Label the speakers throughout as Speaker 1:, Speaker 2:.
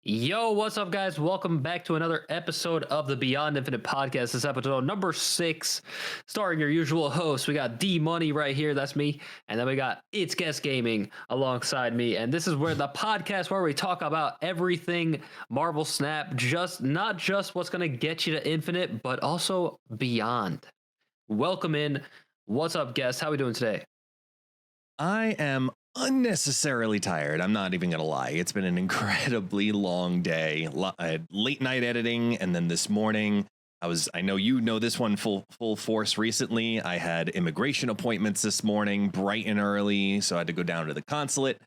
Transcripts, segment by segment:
Speaker 1: Yo, what's up, guys? Welcome back to another episode of the Beyond Infinite podcast. This episode number 6, starring your usual hosts. We got D Money right here, that's me, and then we got It's Guest Gaming alongside me. And this is where the podcast where we talk about everything Marvel Snap, not just what's gonna get you to Infinite, but also beyond. Welcome in. What's up, guest? How we doing today?
Speaker 2: I am unnecessarily tired. I'm not even going to lie. It's been an incredibly long day. I had late night editing, and then this morning I know you know this one full force recently. I had immigration appointments this morning bright and early, so I had to go down to the consulate.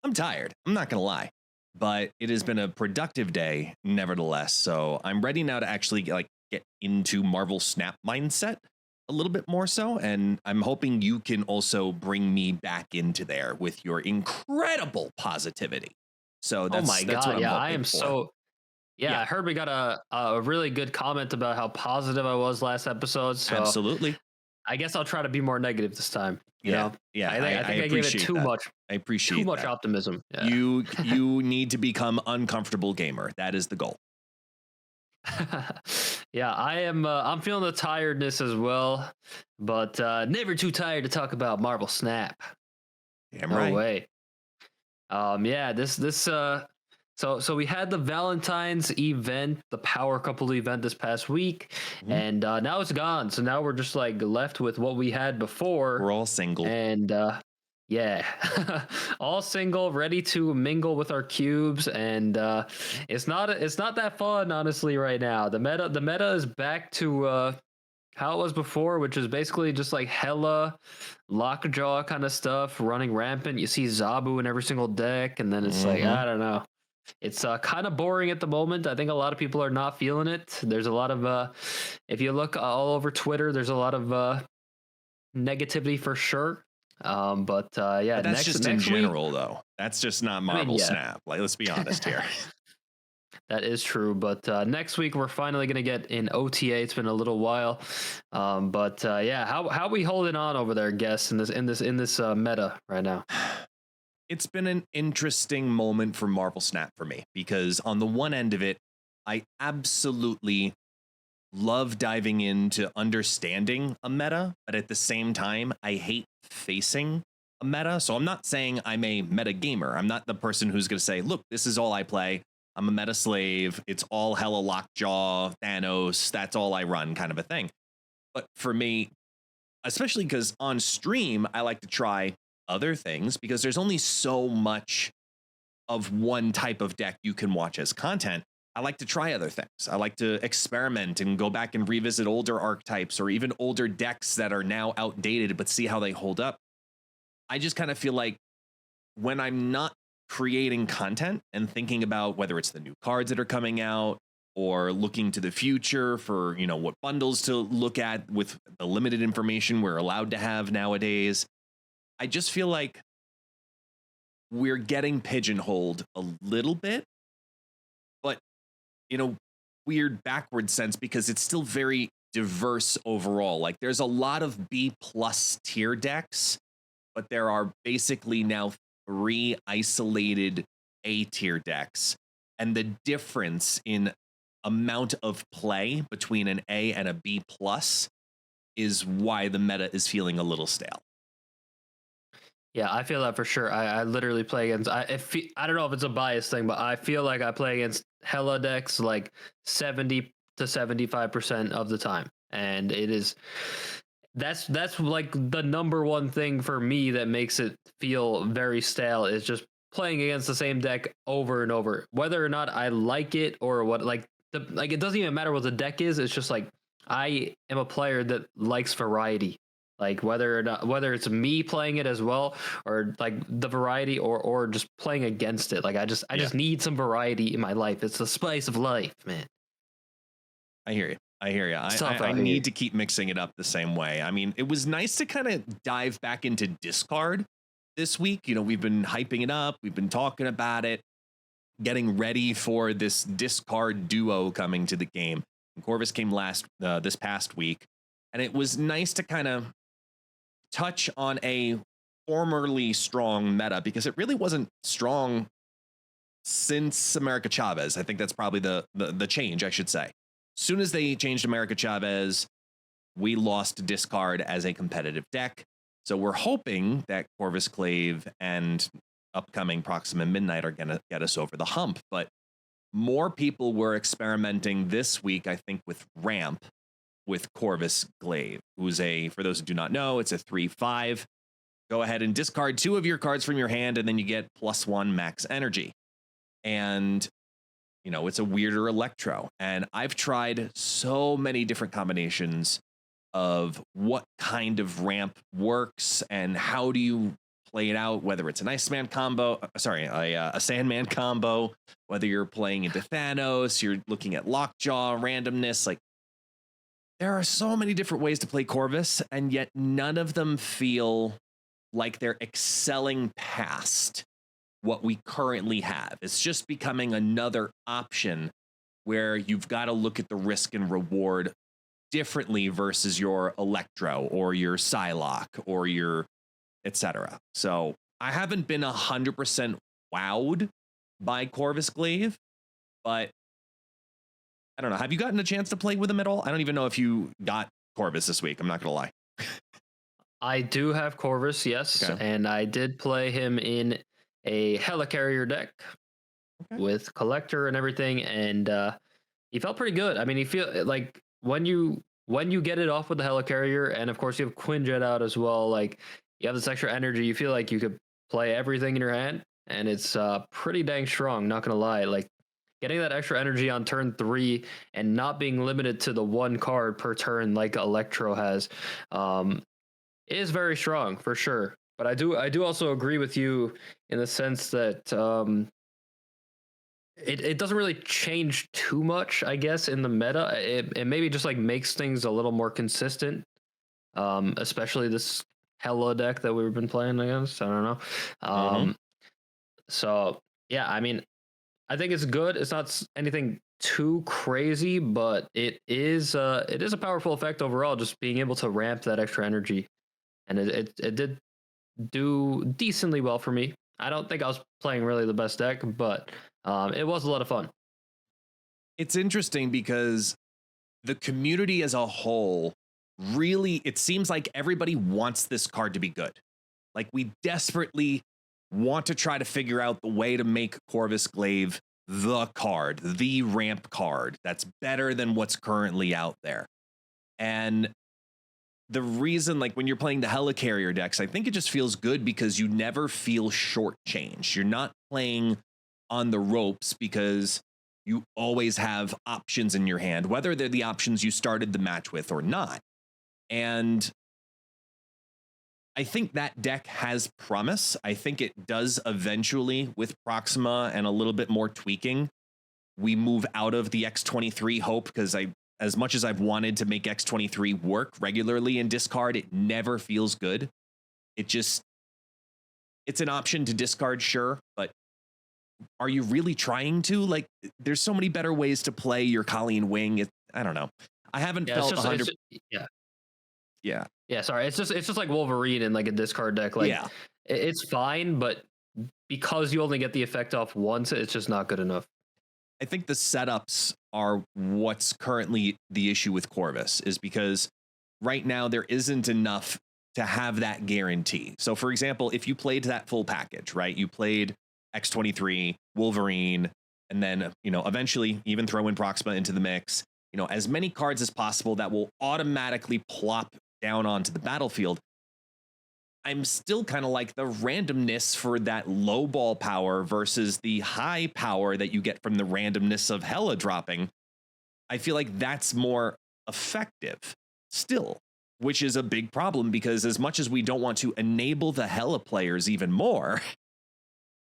Speaker 2: I'm tired. I'm not going to lie. But it has been a productive day nevertheless. So I'm ready now to actually get into Marvel Snap mindset a little bit more so, and I'm hoping you can also bring me back into there with your incredible positivity. So that's,
Speaker 1: Oh my
Speaker 2: that's
Speaker 1: god,
Speaker 2: what I'm
Speaker 1: yeah,
Speaker 2: hoping
Speaker 1: I am
Speaker 2: for.
Speaker 1: so
Speaker 2: Yeah.
Speaker 1: I heard we got a really good comment about how positive I was last episode. So
Speaker 2: Absolutely.
Speaker 1: I guess I'll try to be more negative this time. You
Speaker 2: Yeah.
Speaker 1: know?
Speaker 2: Yeah.
Speaker 1: I think I gave it too
Speaker 2: that.
Speaker 1: much
Speaker 2: I appreciate that.
Speaker 1: optimism. Yeah.
Speaker 2: You need to become uncomfortable gamer. That is the goal.
Speaker 1: Yeah, I am. I'm feeling the tiredness as well, but never too tired to talk about Marvel Snap.
Speaker 2: Damn
Speaker 1: No
Speaker 2: right.
Speaker 1: way. Yeah, so we had the Valentine's event, the Power Couple event this past week, and now it's gone. So now we're just like left with what we had before.
Speaker 2: We're all single.
Speaker 1: And yeah, all single, ready to mingle with our cubes, and it's not that fun, honestly, right now. The meta is back to how it was before, which is basically just like Hela, Lockjaw kind of stuff running rampant. You see Zabu in every single deck, and then it's like, I don't know. It's kind of boring at the moment. I think a lot of people are not feeling it. There's a lot of, if you look all over Twitter, there's a lot of negativity for sure. Yeah,
Speaker 2: but that's just in general,
Speaker 1: week,
Speaker 2: though. That's just not Marvel Snap. Like, let's be honest here.
Speaker 1: That is true, but next week we're finally going to get in OTA. It's been a little while, yeah, how we holding on over there, guests, in this meta right now?
Speaker 2: It's been an interesting moment for Marvel Snap for me, because on the one end of it, I absolutely love diving into understanding a meta, but at the same time, I hate facing a meta. So I'm not saying I'm a meta gamer. I'm not the person who's going to say, look, this is all I play. I'm a meta slave. It's all Hela, Lockjaw, Thanos. That's all I run, kind of a thing. But for me, especially because on stream, I like to try other things, because there's only so much of one type of deck you can watch as content. I like to try other things. I like to experiment and go back and revisit older archetypes or even older decks that are now outdated, but see how they hold up. I just kind of feel like when I'm not creating content and thinking about whether it's the new cards that are coming out or looking to the future for, what bundles to look at with the limited information we're allowed to have nowadays, I just feel like we're getting pigeonholed a little bit, but in a weird backward sense, because it's still very diverse overall. Like, there's a lot of B+ tier decks, but there are basically now 3 isolated A tier decks. And the difference in amount of play between an A and a B+ is why the meta is feeling a little stale.
Speaker 1: Yeah, I feel that for sure. I literally play against. I don't know if it's a bias thing, but I feel like I play against Hela decks like 70 to 75% of the time, and that's like the number one thing for me that makes it feel very stale, is just playing against the same deck over and over, whether or not I like it or what. Like it doesn't even matter what the deck is. It's just like I am a player that likes variety. Like whether it's me playing it as well, or like the variety, or just playing against it. Like I just need some variety in my life. It's the spice of life, man.
Speaker 2: I hear you. I need to keep mixing it up the same way. I mean, it was nice to kind of dive back into discard this week. We've been hyping it up. We've been talking about it, getting ready for this discard duo coming to the game. And Corvus came this past week, and it was nice to kind of touch on a formerly strong meta, because it really wasn't strong since America Chavez. I think that's probably the change, I should say. As soon as they changed America Chavez, we lost discard as a competitive deck. So we're hoping that Corvus Glaive and upcoming Proxima Midnight are going to get us over the hump. But more people were experimenting this week, I think, with Ramp with Corvus Glaive, who's for those who do not know, it's a 3/5. Go ahead and discard 2 of your cards from your hand, and then you get +1 max energy. And, it's a weirder Electro. And I've tried so many different combinations of what kind of ramp works and how do you play it out, whether it's an Iceman combo, a Sandman combo, whether you're playing into Thanos, you're looking at Lockjaw, randomness. Like, there are so many different ways to play Corvus, and yet none of them feel like they're excelling past what we currently have. It's just becoming another option where you've got to look at the risk and reward differently versus your Electro or your Psylocke or your etc. So I haven't been 100% wowed by Corvus Glaive, but I don't know. Have you gotten a chance to play with him at all? I don't even know if you got Corvus this week. I'm not going to lie.
Speaker 1: I do have Corvus, yes, and I did play him in a Helicarrier deck with Collector and everything, and he felt pretty good. I mean, he feel like when you get it off with the Helicarrier, and of course you have Quinjet out as well, like you have this extra energy, you feel like you could play everything in your hand, and it's pretty dang strong, not gonna lie. Like getting that extra energy on turn 3 and not being limited to the 1 card per turn like Electro has is very strong for sure. But I do also agree with you in the sense that it doesn't really change too much, I guess, in the meta. It maybe just like makes things a little more consistent, especially this Hela deck that we've been playing against. I don't know. So yeah, I mean, I think it's good. It's not anything too crazy, but it is a powerful effect overall. Just being able to ramp that extra energy, and it did do decently well for me. I don't think I was playing really the best deck, but it was a lot of fun.
Speaker 2: It's interesting because the community as a whole, really, it seems like everybody wants this card to be good. Like, we desperately want to try to figure out the way to make Corvus Glaive the card, the ramp card that's better than what's currently out there. And the reason, like when you're playing the Helicarrier decks, I think it just feels good because you never feel shortchanged. You're not playing on the ropes because you always have options in your hand, whether they're the options you started the match with or not. And I think that deck has promise. I think it does eventually, with Proxima and a little bit more tweaking, we move out of the X23 hope, because as much as I've wanted to make X23 work regularly in discard, it never feels good. It's an option to discard, sure, but are you really trying to? Like, there's so many better ways to play your Colleen Wing. I don't know. I haven't felt 100.
Speaker 1: Yeah, sorry. It's just like Wolverine in like a discard deck. Like, it's fine, but because you only get the effect off once, it's just not good enough.
Speaker 2: I think the setups are what's currently the issue with Corvus, is because right now there isn't enough to have that guarantee. So, for example, if you played that full package, right? You played X23, Wolverine, and then, eventually even throw in Proxima into the mix, as many cards as possible that will automatically plop down onto the battlefield. I'm still kind of like the randomness for that low ball power versus the high power that you get from the randomness of Hela dropping. I feel like that's more effective still, which is a big problem, because as much as we don't want to enable the Hela players even more,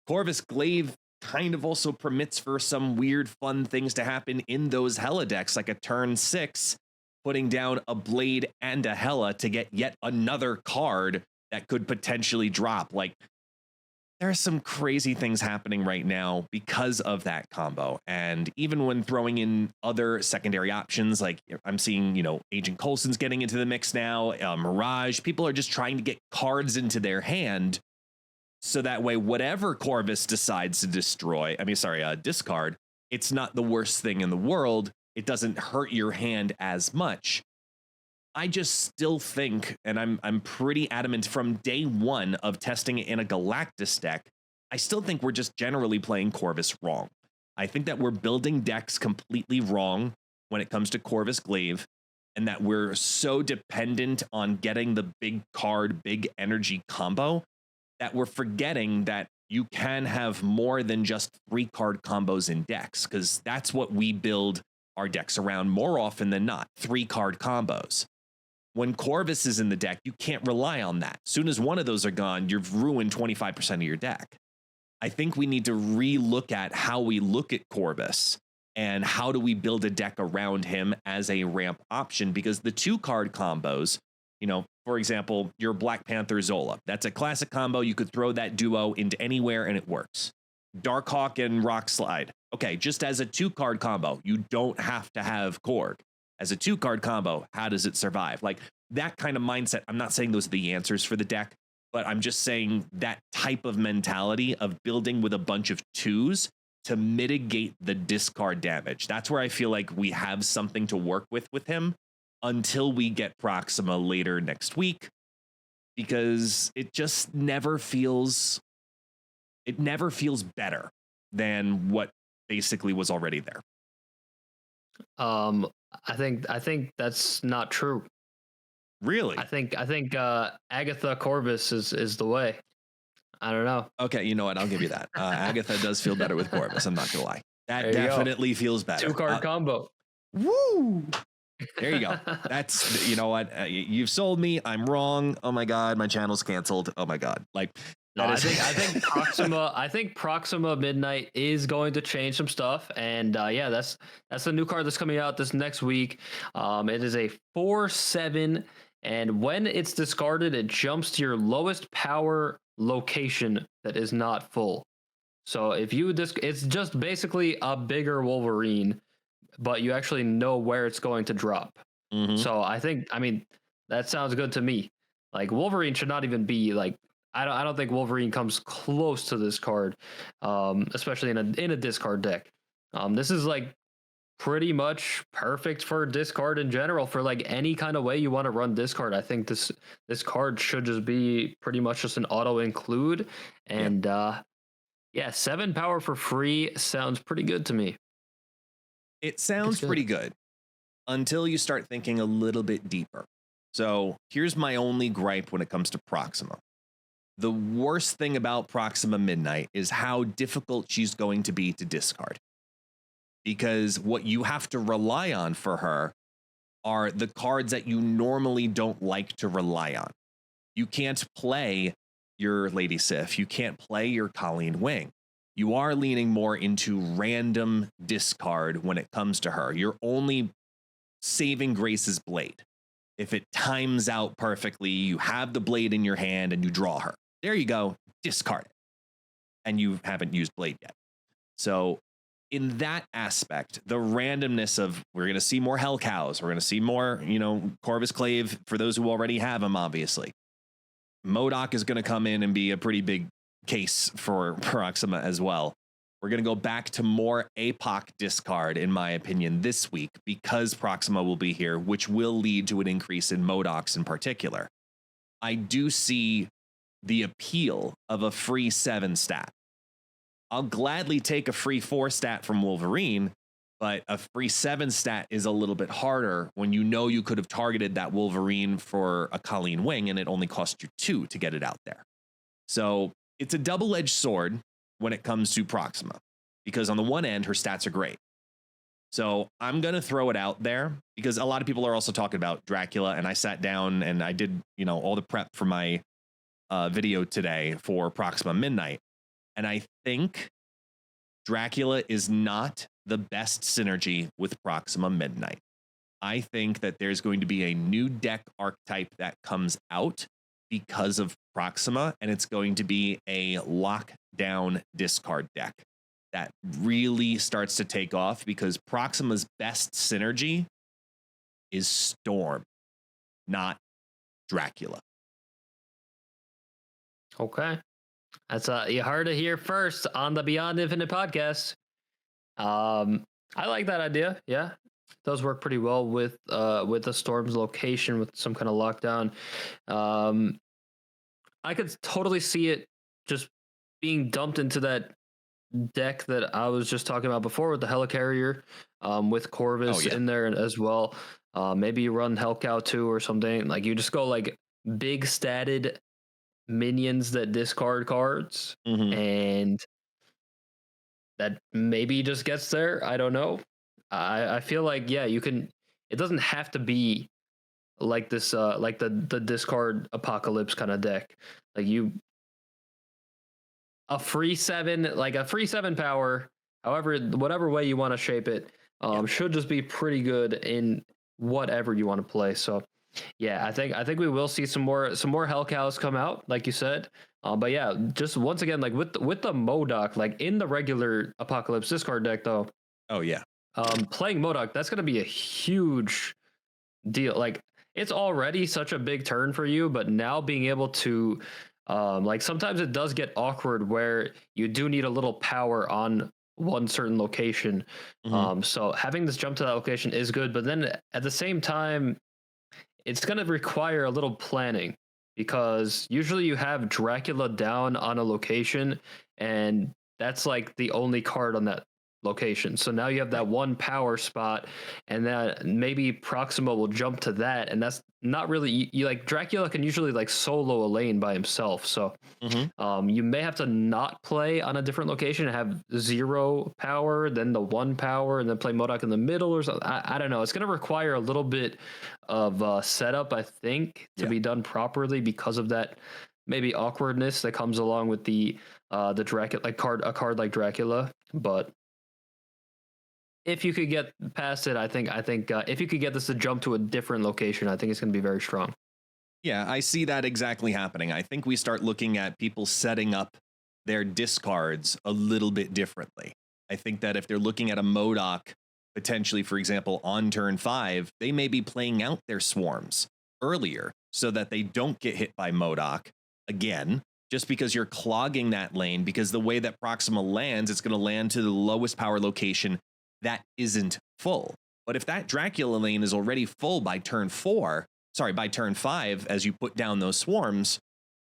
Speaker 2: Corvus Glaive kind of also permits for some weird fun things to happen in those Hela decks, like a turn 6 putting down a Blade and a Hela to get yet another card that could potentially drop. Like, there are some crazy things happening right now because of that combo. And even when throwing in other secondary options, like I'm seeing, Agent Coulson's getting into the mix now, Mirage, people are just trying to get cards into their hand So that way, whatever Corvus decides to discard, it's not the worst thing in the world. It doesn't hurt your hand as much. I just still think, and I'm pretty adamant from day one of testing it in a Galactus deck, I still think we're just generally playing Corvus wrong. I think that we're building decks completely wrong when it comes to Corvus Glaive, and that we're so dependent on getting the big card, big energy combo that we're forgetting that you can have more than just 3-card combos in decks, because that's what we build our decks around more often than not, 3-card combos. When Corvus is in the deck, you can't rely on that. As soon as one of those are gone, you've ruined 25% of your deck. I think we need to re-look at how we look at Corvus and how do we build a deck around him as a ramp option, because the 2-card combos, for example, your Black Panther Zola, that's a classic combo. You could throw that duo into anywhere and it works. Darkhawk and Rock Slide. Okay, just as a 2-card combo, you don't have to have Korg. As a 2-card combo, how does it survive? Like that kind of mindset. I'm not saying those are the answers for the deck, but I'm just saying that type of mentality of building with a bunch of 2s to mitigate the discard damage. That's where I feel like we have something to work with him until we get Proxima later next week, because it just never feels better than what basically was already there.
Speaker 1: I think that's not true.
Speaker 2: Really?
Speaker 1: I think Agatha Corvus is the way. I don't know.
Speaker 2: Okay, you know what? I'll give you that. Agatha does feel better with Corvus. I'm not gonna lie. That definitely feels better.
Speaker 1: 2-card combo.
Speaker 2: Woo! There you go. That's, you know what? You've sold me. I'm wrong. Oh my God, my channel's canceled. Oh my God. Like,
Speaker 1: no, I think Proxima. I think Proxima Midnight is going to change some stuff, and that's the new card that's coming out this next week. It is a 4/7, and when it's discarded, it jumps to your lowest power location that is not full. So if you it's just basically a bigger Wolverine, but you actually know where it's going to drop. Mm-hmm. So I mean, that sounds good to me. Like Wolverine should not even be like. I don't think Wolverine comes close to this card, especially in a discard deck. This is like pretty much perfect for discard in general, for like any kind of way you want to run discard. I think this card should just be pretty much just an auto include, and 7 power for free sounds pretty good to me.
Speaker 2: It sounds pretty good until you start thinking a little bit deeper. So here's my only gripe when it comes to Proxima. The worst thing about Proxima Midnight is how difficult she's going to be to discard. Because what you have to rely on for her are the cards that you normally don't like to rely on. You can't play your Lady Sif. You can't play your Colleen Wing. You are leaning more into random discard when it comes to her. You're only saving Grace's blade. If it times out perfectly, you have the blade in your hand and you draw her. There you go, discard it. And you haven't used blade yet. So in that aspect, the randomness of we're going to see more Hell Cows, we're going to see more, Corvus Glaive for those who already have them, obviously. MODOK is going to come in and be a pretty big case for Proxima as well. We're going to go back to more APOC discard, in my opinion, this week because Proxima will be here, which will lead to an increase in MODOKs in particular. I do see the appeal of a free 7 stat. I'll gladly take a free 4 stat from Wolverine, but a free 7 stat is a little bit harder when you know you could have targeted that Wolverine for a Colleen Wing and it only cost you 2 to get it out there. So it's a double-edged sword when it comes to Proxima, because on the one end, her stats are great. So I'm going to throw it out there because a lot of people are also talking about Dracula, and I sat down and I did, all the prep for my video today for Proxima Midnight. And I think Dracula is not the best synergy with Proxima Midnight. I think that there's going to be a new deck archetype that comes out because of Proxima, and it's going to be a lockdown discard deck that really starts to take off because Proxima's best synergy is Storm, not Dracula.
Speaker 1: Okay. That's you heard it here first on the Beyond Infinite podcast. I like that idea. Yeah, it does work pretty well with the storm's location with some kind of lockdown. Um, I could totally see it just being dumped into that deck that I was just talking about before with the Helicarrier, with Corvus in there as well. Maybe you run Hellcow too or something. Like you just go like big statted minions that discard cards, and that maybe just gets there. I don't know. I feel like you can. It doesn't have to be like this, like the discard apocalypse kind of deck. Like a free 7 power, however, whatever way you want to shape it, should just be pretty good in whatever you want to play. So I think we will see some more Hell Cows come out, like you said. But yeah, just once again, like with the Modok, like in the regular Apocalypse discard deck, though.
Speaker 2: Oh yeah.
Speaker 1: Playing Modok, that's going to be a huge deal. Like it's already such a big turn for you, but now being able to, like sometimes it does get awkward where you do need a little power on one certain location. So having this jump to that location is good, but then at the same time, it's going to require a little planning, because usually you have Dracula down on a location and that's like the only card on that location. So now you have that one power spot, and then maybe Proxima will jump to that, and that's not really you like Dracula can usually like solo a lane by himself. So you may have to not play on a different location and have 0 power, then the 1 power, and then play Modok in the middle or something. I don't know. It's going to require a little bit of setup, I think, to be done properly because of that maybe awkwardness that comes along with the Dracula, like a card like Dracula. But if you could get past it, I think if you could get this to jump to a different location, I think it's going to be very strong.
Speaker 2: Yeah, I see that exactly happening. I think we start looking at people setting up their discards a little bit differently. I think that if they're looking at a Modok, potentially, for example, on turn 5, they may be playing out their swarms earlier so that they don't get hit by Modok again, just because you're clogging that lane, because the way that Proxima lands, it's going to land to the lowest power location that isn't full. But if that Dracula lane is already full by turn 5, as you put down those swarms,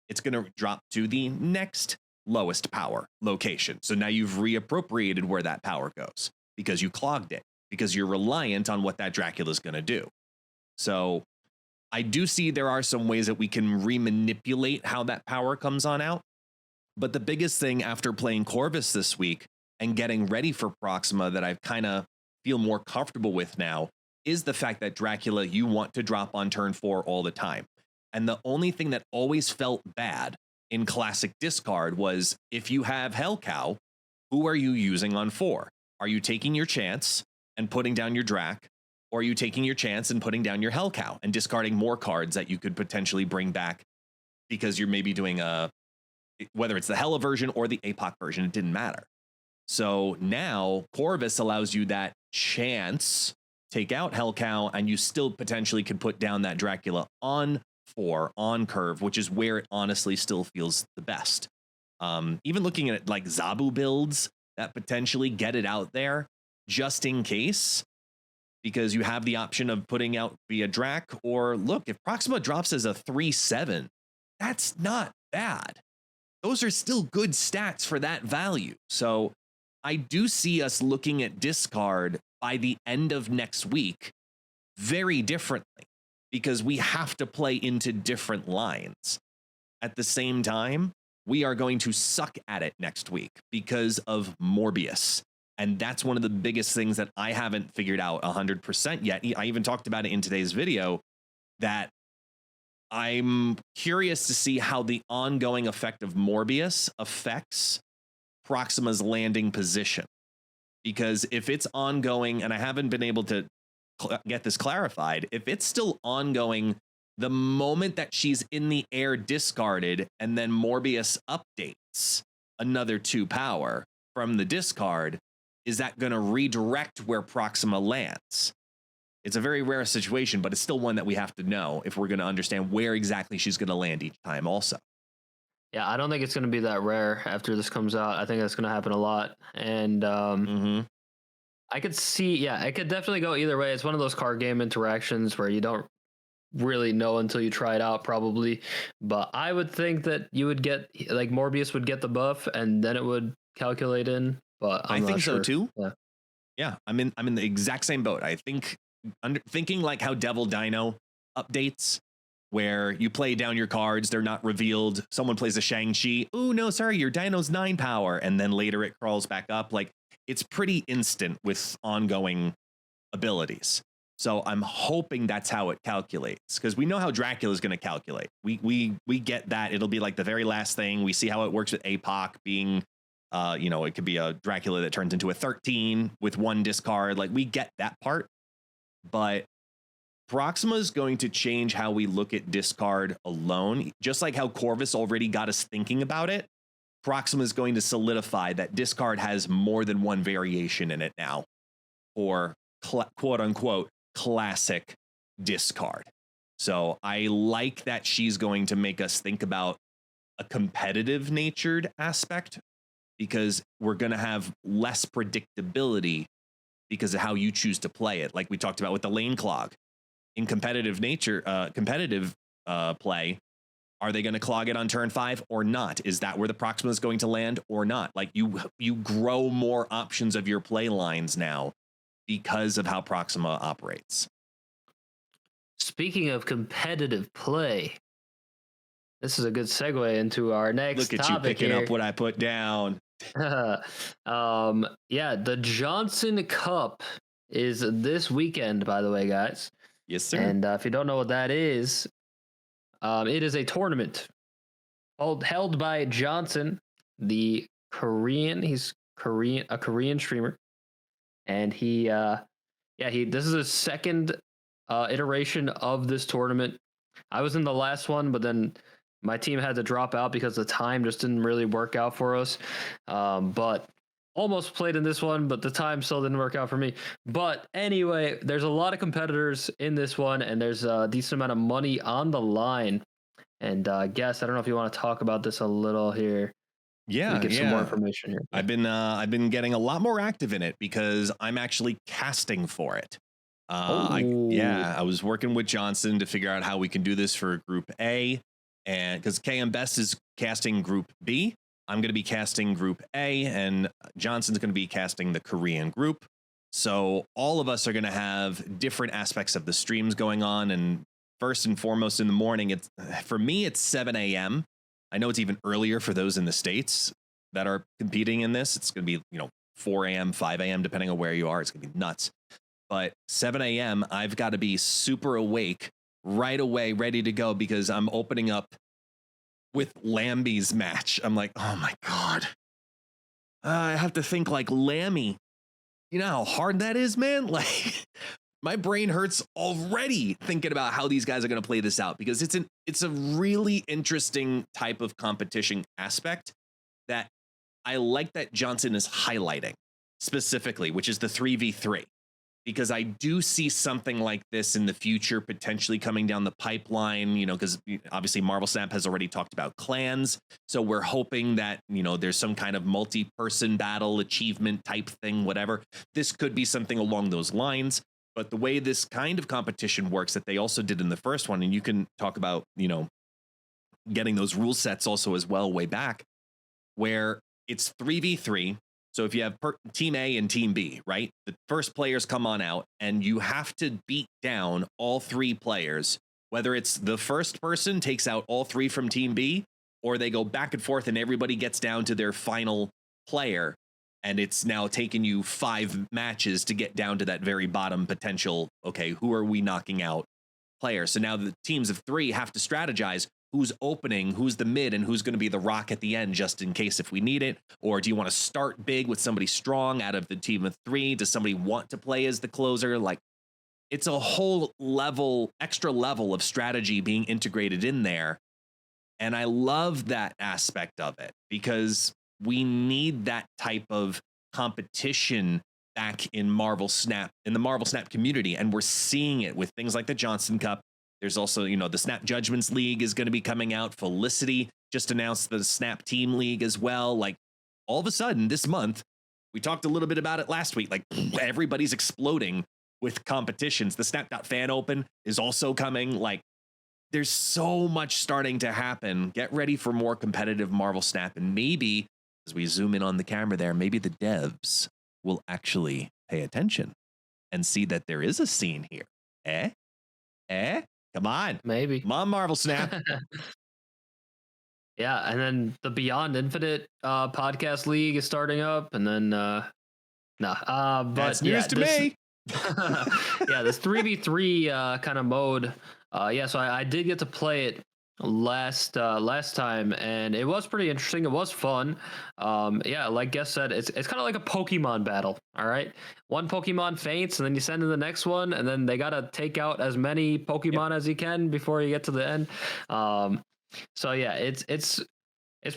Speaker 2: it's going to drop to the next lowest power location. So now you've reappropriated where that power goes because you clogged it, because you're reliant on what that Dracula is going to do. So I do see there are some ways that we can remanipulate how that power comes on out. But the biggest thing after playing Corvus this week and getting ready for Proxima that I kind of feel more comfortable with now is the fact that Dracula you want to drop on turn 4 all the time. And the only thing that always felt bad in classic discard was if you have Hellcow, who are you using on 4? Are you taking your chance and putting down your Drac? Or are you taking your chance and putting down your Hellcow and discarding more cards that you could potentially bring back because you're maybe doing whether it's the Hela version or the APOC version, it didn't matter. So now Corvus allows you that chance, take out Hellcow, and you still potentially could put down that Dracula on 4 on curve, which is where it honestly still feels the best. Even looking at like Zabu builds that potentially get it out there just in case, because you have the option of putting out via Drac, or look, if Proxima drops as a 3/7, that's not bad. Those are still good stats for that value. So I do see us looking at discard by the end of next week very differently, because we have to play into different lines. At the same time, we are going to suck at it next week because of Morbius. And that's one of the biggest things that I haven't figured out 100% yet. I even talked about it in today's video, that I'm curious to see how the ongoing effect of Morbius affects Proxima's landing position. Because if it's ongoing, and I haven't been able to get this clarified, if it's still ongoing the moment that she's in the air discarded, and then Morbius updates another 2 power from the discard, is that going to redirect where Proxima lands? It's a very rare situation, but it's still one that we have to know if we're going to understand where exactly she's going to land each time also.
Speaker 1: Yeah, I don't think it's going to be that rare after this comes out. I think that's going to happen a lot. And
Speaker 2: Mm-hmm.
Speaker 1: I could see, yeah, it could definitely go either way. It's one of those card game interactions where you don't really know until you try it out, probably. But I would think that you would get, like, Morbius would get the buff and then it would calculate in. But
Speaker 2: I
Speaker 1: I'm not
Speaker 2: think so
Speaker 1: sure.
Speaker 2: too.
Speaker 1: Yeah.
Speaker 2: Yeah, I'm in the exact same boat. I think thinking like how Devil Dino updates, where you play down your cards, they're not revealed. Someone plays a Shang-Chi. Oh no, sorry, your Dino's 9 power, and then later it crawls back up. Like, it's pretty instant with ongoing abilities. So I'm hoping that's how it calculates, because we know how Dracula is going to calculate. We get that. It'll be like the very last thing. We see how it works with APOC being, it could be a Dracula that turns into a 13 with 1 discard. Like, we get that part, but Proxima is going to change how we look at discard alone, just like how Corvus already got us thinking about it. Proxima is going to solidify that discard has more than one variation in it now, or quote unquote classic discard. So I like that she's going to make us think about a competitive natured aspect, because we're going to have less predictability because of how you choose to play it. Like we talked about with the lane clog in competitive play. Are they going to clog it on turn 5 or not? Is that where the Proxima is going to land or not? Like, you grow more options of your play lines now because of how Proxima operates.
Speaker 1: Speaking of competitive play, this is a good segue into our next
Speaker 2: topic. Look at you picking up what I put down.
Speaker 1: Yeah, the Johnson Cup is this weekend, by the way, guys.
Speaker 2: Yes, sir.
Speaker 1: And if you don't know what that is, it is a tournament held by Johnson, the Korean. He's a Korean streamer, and this is a second iteration of this tournament. I was in the last one, but then my team had to drop out because the time just didn't really work out for us. But almost played in this one, but the time still didn't work out for me. But anyway, there's a lot of competitors in this one, and there's a decent amount of money on the line. And Guess, I don't know if you want to talk about this a little here.
Speaker 2: Yeah,
Speaker 1: give some more information here.
Speaker 2: I've been getting a lot more active in it because I'm actually casting for it. I was working with Johnson to figure out how we can do this for Group A, and because KM Best is casting Group B, I'm going to be casting Group A, and Johnson's going to be casting the Korean group. So all of us are going to have different aspects of the streams going on. And first and foremost, in the morning, for me, it's 7 a.m. I know it's even earlier for those in the States that are competing in this. It's going to be 4 a.m., 5 a.m., depending on where you are. It's going to be nuts. But 7 a.m., I've got to be super awake right away, ready to go, because I'm opening up with Lambie's match. I'm like, oh my God. I have to think like Lammy. You know how hard that is, man? Like, my brain hurts already thinking about how these guys are going to play this out, because it's a really interesting type of competition aspect that I like that Johnson is highlighting specifically, which is the 3v3. Because I do see something like this in the future potentially coming down the pipeline, because obviously Marvel Snap has already talked about clans. So we're hoping that, there's some kind of multi-person battle achievement type thing, whatever. This could be something along those lines. But the way this kind of competition works that they also did in the first one, and you can talk about, getting those rule sets also as well way back, where it's 3v3. So if you have Team A and Team B, right? The first players come on out, and you have to beat down all 3 players, whether it's the first person takes out all 3 from Team B, or they go back and forth and everybody gets down to their final player. And it's now taken you 5 matches to get down to that very bottom potential. Okay, who are we knocking out player? So now the teams of 3 have to strategize. Who's opening, who's the mid, and who's going to be the rock at the end, just in case if we need it? Or do you want to start big with somebody strong out of the team of 3? Does somebody want to play as the closer? Like, it's a whole extra level of strategy being integrated in there. And I love that aspect of it, because we need that type of competition back in Marvel Snap, in the Marvel Snap community. And we're seeing it with things like the Johnson Cup. There's also, the Snap Judgments League is going to be coming out. Felicity just announced the Snap Team League as well. Like all of a sudden this month, we talked a little bit about it last week. Like everybody's exploding with competitions. The Snap.Fan Open is also coming. Like there's so much starting to happen. Get ready for more competitive Marvel Snap. And maybe as we zoom in on the camera there, maybe the devs will actually pay attention and see that there is a scene here. Come on.
Speaker 1: Maybe.
Speaker 2: Come on, Marvel Snap.
Speaker 1: Yeah, and then the Beyond Infinite podcast league is starting up, and then but
Speaker 2: that's news to me.
Speaker 1: Yeah, this 3v3 kind of mode. So I did get to play it last time, and it was pretty interesting. It was fun. Like Guest said, it's kind of like a Pokemon battle. All right, one Pokemon faints, and then you send in the next one, and then they gotta take out as many Pokemon as you can before you get to the end. So yeah, it's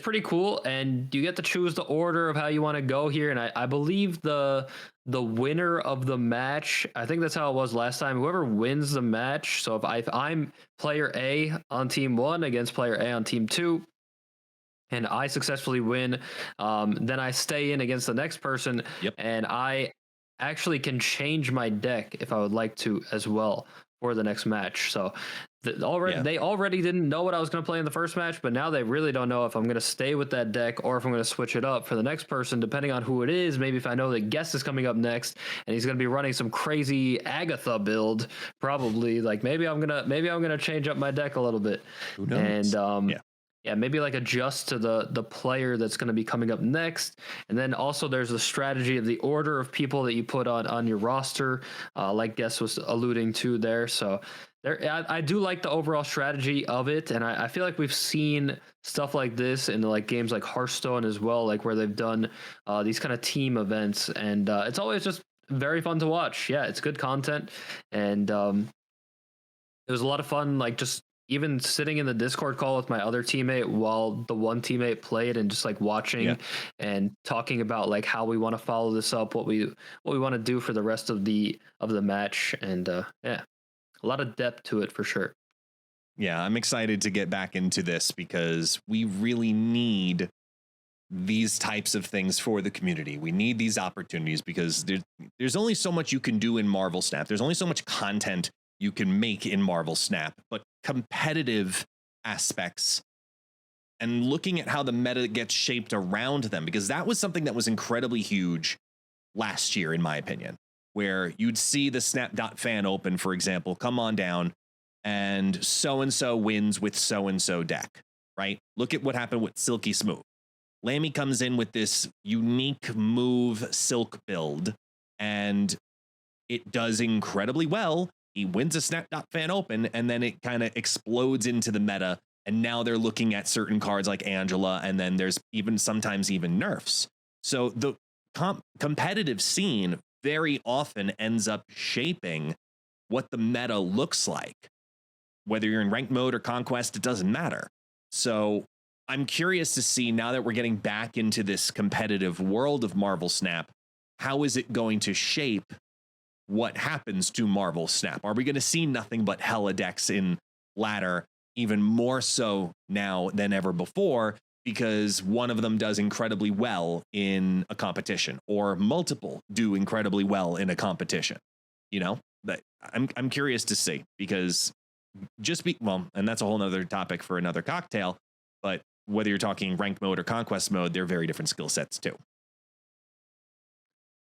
Speaker 1: pretty cool, and you get to choose the order of how you want to go here. And I believe the winner of the match, I think that's how it was last time. Whoever wins the match. So if I'm player A on team 1 against player A on team 2, and I successfully win, then I stay in against the next person, and I actually can change my deck if I would like to as well for the next match. So they already didn't know what I was going to play in the first match, but now they really don't know if I'm going to stay with that deck or if I'm going to switch it up for the next person, depending on who it is. Maybe if I know that Guest is coming up next and he's going to be running some crazy Agatha build, probably like maybe I'm gonna change up my deck a little bit.
Speaker 2: Who knows?
Speaker 1: And maybe like adjust to the player that's going to be coming up next. And then also there's the strategy of the order of people that you put on your roster, like Guest was alluding to there. So I do like the overall strategy of it, and I feel like we've seen stuff like this in like games like Hearthstone as well, like where they've done these kind of team events, and it's always just very fun to watch. Yeah, it's good content, and it was a lot of fun, like just even sitting in the Discord call with my other teammate while the one teammate played, and just like watching and talking about like how we want to follow this up, what we want to do for the rest of the match, and a lot of depth to it for sure.
Speaker 2: Yeah, I'm excited to get back into this because we really need these types of things for the community. We need these opportunities because there's only so much you can do in Marvel Snap. There's only so much content you can make in Marvel Snap, but competitive aspects and looking at how the meta gets shaped around them, because that was something that was incredibly huge last year, in my opinion, where you'd see the Snap.Fan Open, for example, come on down and so wins with so-and-so deck, right? Look at what happened with Silky Smooth. Lammy comes in with this unique move Silk build, and it does incredibly well. He wins a Snap.Fan Open, and then it kind of explodes into the meta, and now they're looking at certain cards like Angela, and then there's sometimes even nerfs. So the competitive scene very often ends up shaping what the meta looks like. Whether you're in ranked mode or conquest, it doesn't matter. So I'm curious to see, now that we're getting back into this competitive world of Marvel Snap, how is it going to shape what happens to Marvel Snap? Are we going to see nothing but Hela decks in ladder, even more so now than ever before, because one of them does incredibly well in a competition, or multiple do incredibly well in a competition? You know, that I'm curious to see, because and that's a whole nother topic for another cocktail, but whether you're talking ranked mode or conquest mode, they're very different skill sets too.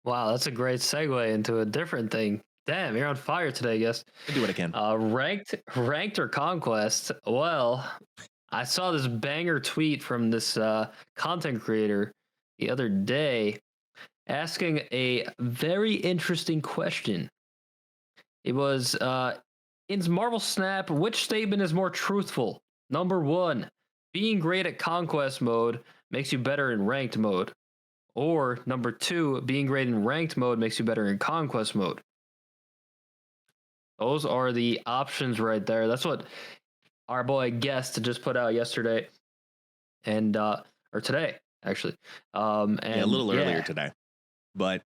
Speaker 1: Wow, that's a great segue into a different thing. Damn, you're on fire today, I guess.
Speaker 2: I do what I can.
Speaker 1: Ranked or conquest? Well, I saw this banger tweet from this content creator the other day asking a very interesting question. It was, in Marvel Snap, which statement is more truthful? Number 1, being great at conquest mode makes you better in ranked mode. Or number 2, being great in ranked mode makes you better in conquest mode. Those are the options right there. That's what our boy Guest just put out yesterday, and or today actually. And
Speaker 2: a little earlier today, but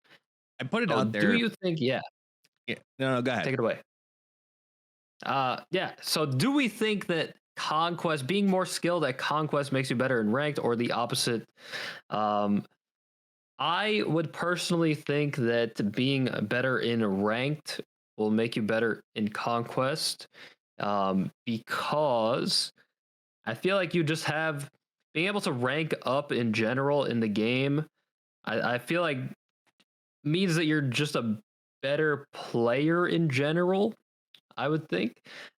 Speaker 2: I put it out there.
Speaker 1: Do you think? Yeah.
Speaker 2: No, go ahead.
Speaker 1: Take it away. So do we think that Conquest, being more skilled at Conquest makes you better in ranked, or the opposite. Um, I would personally think that being better in ranked will make you better in Conquest, because I feel like you just have being able to rank up in general in the game. I feel like means that you're just a better player in general. I would think,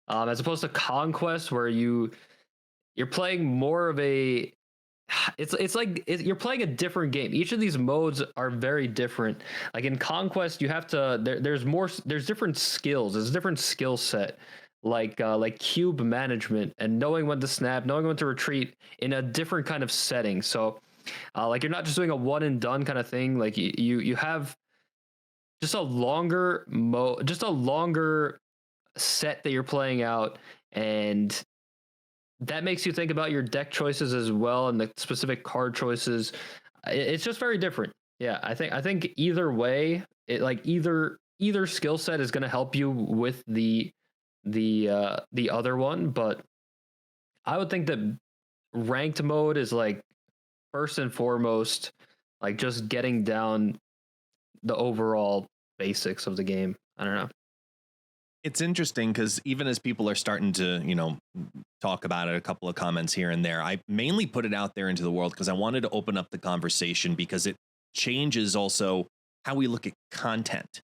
Speaker 1: as opposed to Conquest, where you're playing more of a it's like you're playing a different game. Each of these modes are very different. Like in Conquest, you have to there's different skills. There's a different skill set, like cube management and knowing when to snap, knowing when to retreat in a different kind of setting. So like you're not just doing a one and done kind of thing. Like you have just a longer set that you're playing out, and that makes you think about your deck choices as well and the specific card choices. It's just very different. Yeah, I think either way, it like either skill set is going to help you with the other one, but I would think that ranked mode is like first and foremost like just getting down the overall basics of the game. I don't know.
Speaker 2: It's interesting because even as people are starting to, talk about it, a couple of comments here and there, I mainly put it out there into the world because I wanted to open up the conversation because it changes also how we look at content.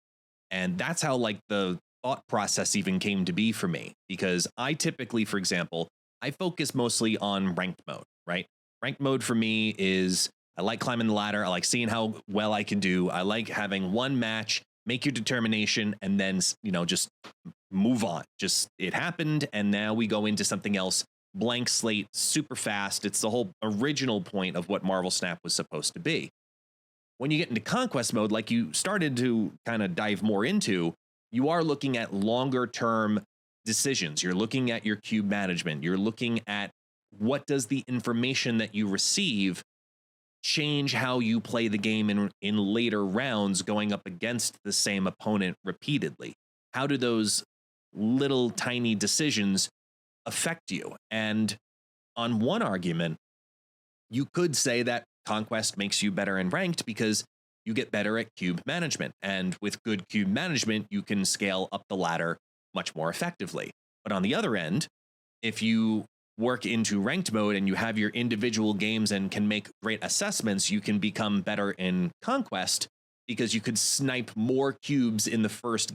Speaker 2: And that's how like the thought process even came to be for me, because I typically, for example, I focus mostly on ranked mode, right? Ranked mode for me is I like climbing the ladder. I like seeing how well I can do. I like having one match, make your determination, and then, just move on. Just it happened. And now we go into something else. Blank slate, super fast. It's the whole original point of what Marvel Snap was supposed to be. When you get into Conquest mode, like you started to kind of dive more into, you are looking at longer term decisions. You're looking at your cube management. You're looking at what does the information that you receive change how you play the game in later rounds going up against the same opponent repeatedly. How do those little tiny decisions affect you? And on one argument, you could say that Conquest makes you better in ranked because you get better at cube management. And with good cube management, you can scale up the ladder much more effectively. But on the other end, if you work into ranked mode and you have your individual games and can make great assessments, you can become better in Conquest because you could snipe more cubes in the first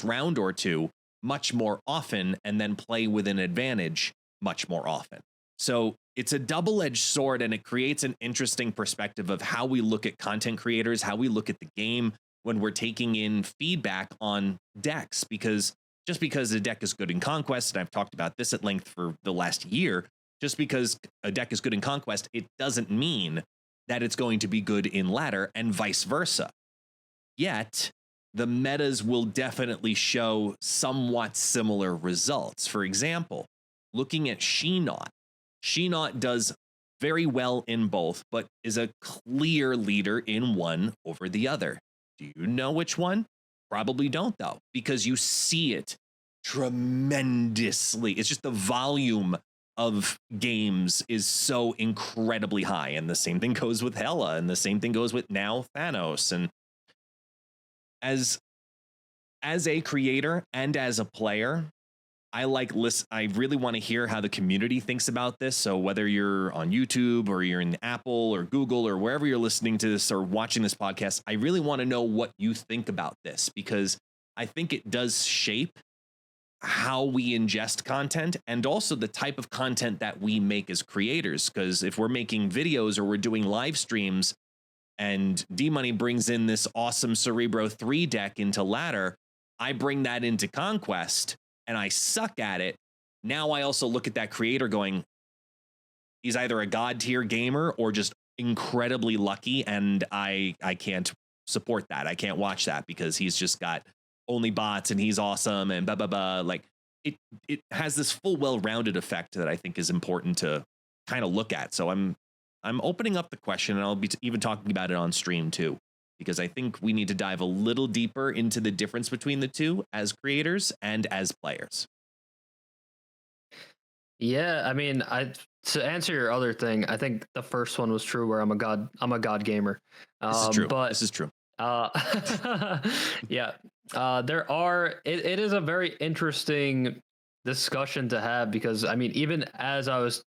Speaker 2: round or two, much more often, and then play with an advantage much more often. So it's a double-edged sword, and it creates an interesting perspective of how we look at content creators, how we look at the game when we're taking in feedback on decks, because just because a deck is good in Conquest, and I've talked about this at length for the last year, just because a deck is good in Conquest, it doesn't mean that it's going to be good in ladder, and vice versa. Yet, the metas will definitely show somewhat similar results. For example, looking at She-Not. She-Not does very well in both, but is a clear leader in one over the other. Do you know which one? Probably don't, though, because you see it tremendously. It's just the volume of games is so incredibly high. And the same thing goes with Hela, and the same thing goes with now Thanos. And as a creator and as a player, I really want to hear how the community thinks about this. So whether you're on YouTube or you're in Apple or Google or wherever you're listening to this or watching this podcast, I really want to know what you think about this, because I think it does shape how we ingest content and also the type of content that we make as creators. Because if we're making videos or we're doing live streams and D-Money brings in this awesome Cerebro 3 deck into ladder, I bring that into Conquest and I suck at it. Now I also look at that creator going, he's either a god tier gamer or just incredibly lucky, and I can't support that. I can't watch that because he's just got only bots and he's awesome and blah blah blah. Like it has this full well-rounded effect that I think is important to kind of look at. So I'm opening up the question, and I'll be even talking about it on stream too, because I think we need to dive a little deeper into the difference between the two as creators and as players.
Speaker 1: Yeah, I mean, I to answer your other thing, I think the first one was true where I'm a god gamer.
Speaker 2: This is true.
Speaker 1: But
Speaker 2: This is true.
Speaker 1: uh yeah, it is a very interesting discussion to have because I mean, even as I was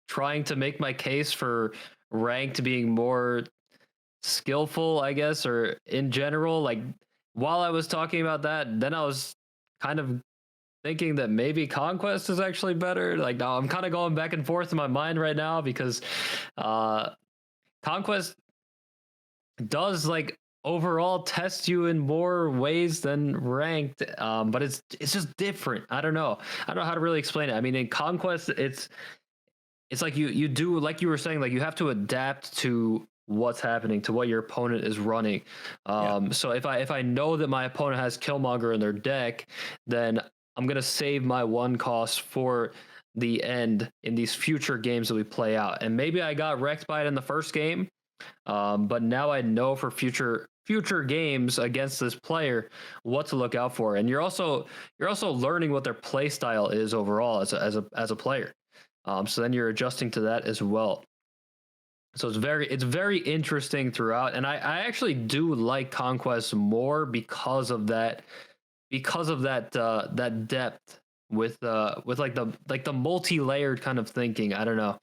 Speaker 1: trying to make my case for ranked being more skillful, I guess, or in general, like while I was talking about that, then I was kind of thinking that maybe Conquest is actually better. Like now I'm kind of going back and forth in my mind right now because uh Conquest does like overall test you in more ways than ranked, but it's just different. I don't know how to really explain it. I mean, in Conquest it's like you do, like you were saying, like you have to adapt to what's happening, to what your opponent is running.
Speaker 2: Yeah.
Speaker 1: So if I know that my opponent has Killmonger in their deck, then I'm gonna save my one cost for the end in these future games that we play out. And maybe I got wrecked by it in the first game, but now I know for future games against this player what to look out for. And you're also learning what their play style is overall as a player. So then you're adjusting to that as well. So it's very interesting throughout, and I actually do like Conquest more because of that depth with like the multi-layered kind of thinking. I don't know,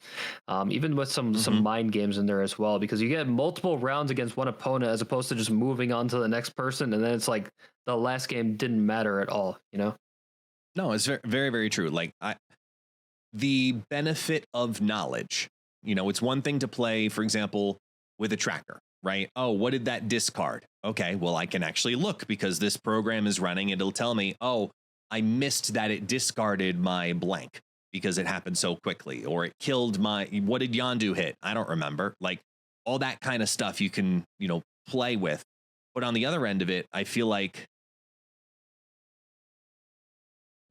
Speaker 1: even with some mind games in there as well, because you get multiple rounds against one opponent as opposed to just moving on to the next person, and then it's like the last game didn't matter at all. You know?
Speaker 2: No, it's very, very, very true. The benefit of knowledge. It's one thing to play, for example, with a tracker, right? Oh, what did that discard? Okay, well, I can actually look because this program is running. It'll tell me, oh, I missed that it discarded my blank because it happened so quickly, or it killed what did Yondu hit? I don't remember. Like all that kind of stuff you can, play with. But on the other end of it, I feel like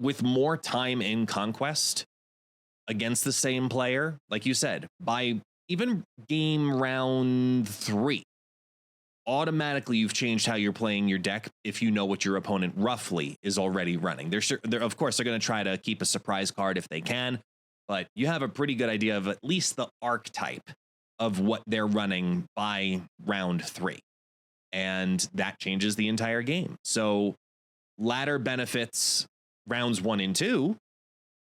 Speaker 2: with more time in Conquest, against the same player, like you said, by even game round 3, automatically you've changed how you're playing your deck if you know what your opponent roughly is already running. They're of course, they're going to try to keep a surprise card if they can, but you have a pretty good idea of at least the archetype of what they're running by round 3. And that changes the entire game. So ladder benefits rounds 1 and 2,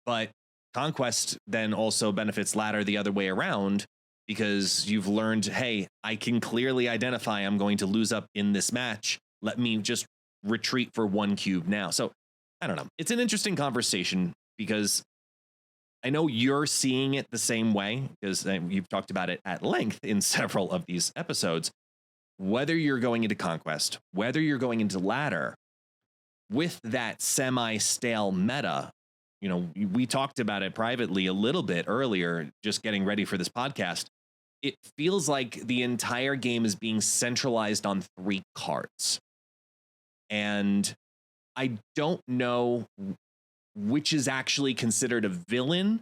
Speaker 2: but Conquest then also benefits ladder the other way around because you've learned, hey, I can clearly identify I'm going to lose up in this match. Let me just retreat for 1 cube now. So I don't know. It's an interesting conversation because I know you're seeing it the same way because you've talked about it at length in several of these episodes. Whether you're going into Conquest, whether you're going into ladder, with that semi-stale meta, we talked about it privately a little bit earlier, just getting ready for this podcast. It feels like the entire game is being centralized on 3 cards. And I don't know which is actually considered a villain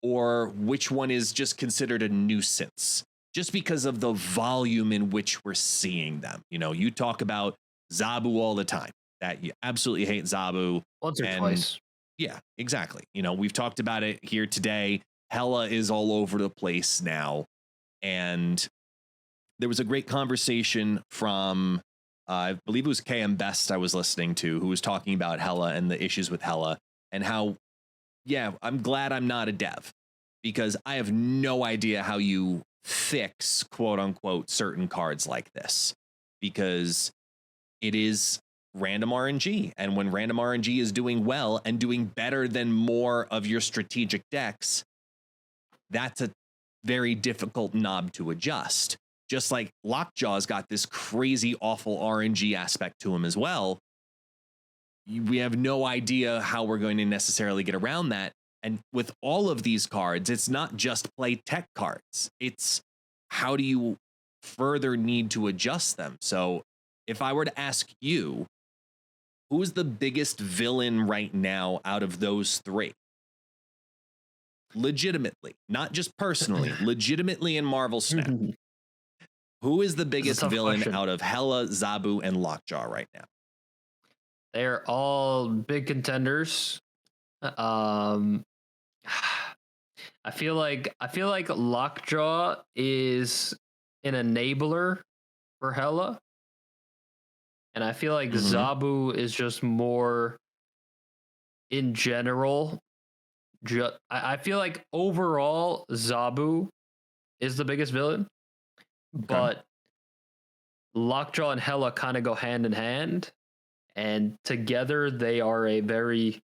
Speaker 2: or which one is just considered a nuisance, just because of the volume in which we're seeing them. You talk about Zabu all the time, that you absolutely hate Zabu.
Speaker 1: Once or twice.
Speaker 2: Yeah, exactly. We've talked about it here today. Hela is all over the place now. And there was a great conversation from, I believe it was KM Best I was listening to, who was talking about Hela and the issues with Hela and how, yeah, I'm glad I'm not a dev because I have no idea how you fix, quote unquote, certain cards like this because it is random RNG. And when random RNG is doing well and doing better than more of your strategic decks, that's a very difficult knob to adjust. Just like Lockjaw's got this crazy, awful RNG aspect to him as well. We have no idea how we're going to necessarily get around that. And with all of these cards, it's not just play tech cards. It's how do you further need to adjust them? So if I were to ask you, who's the biggest villain right now out of those 3? Legitimately, not just personally, legitimately in Marvel Snap. Who is the biggest villain question out of Hela, Zabu, and Lockjaw right now?
Speaker 1: They're all big contenders. I feel like Lockjaw is an enabler for Hela, and I feel like
Speaker 2: Mhm.
Speaker 1: Zabu is just more in general. I feel like overall Zabu is the biggest villain,
Speaker 2: Okay.
Speaker 1: but Lockjaw and Hela kind of go hand in hand, and together they are a very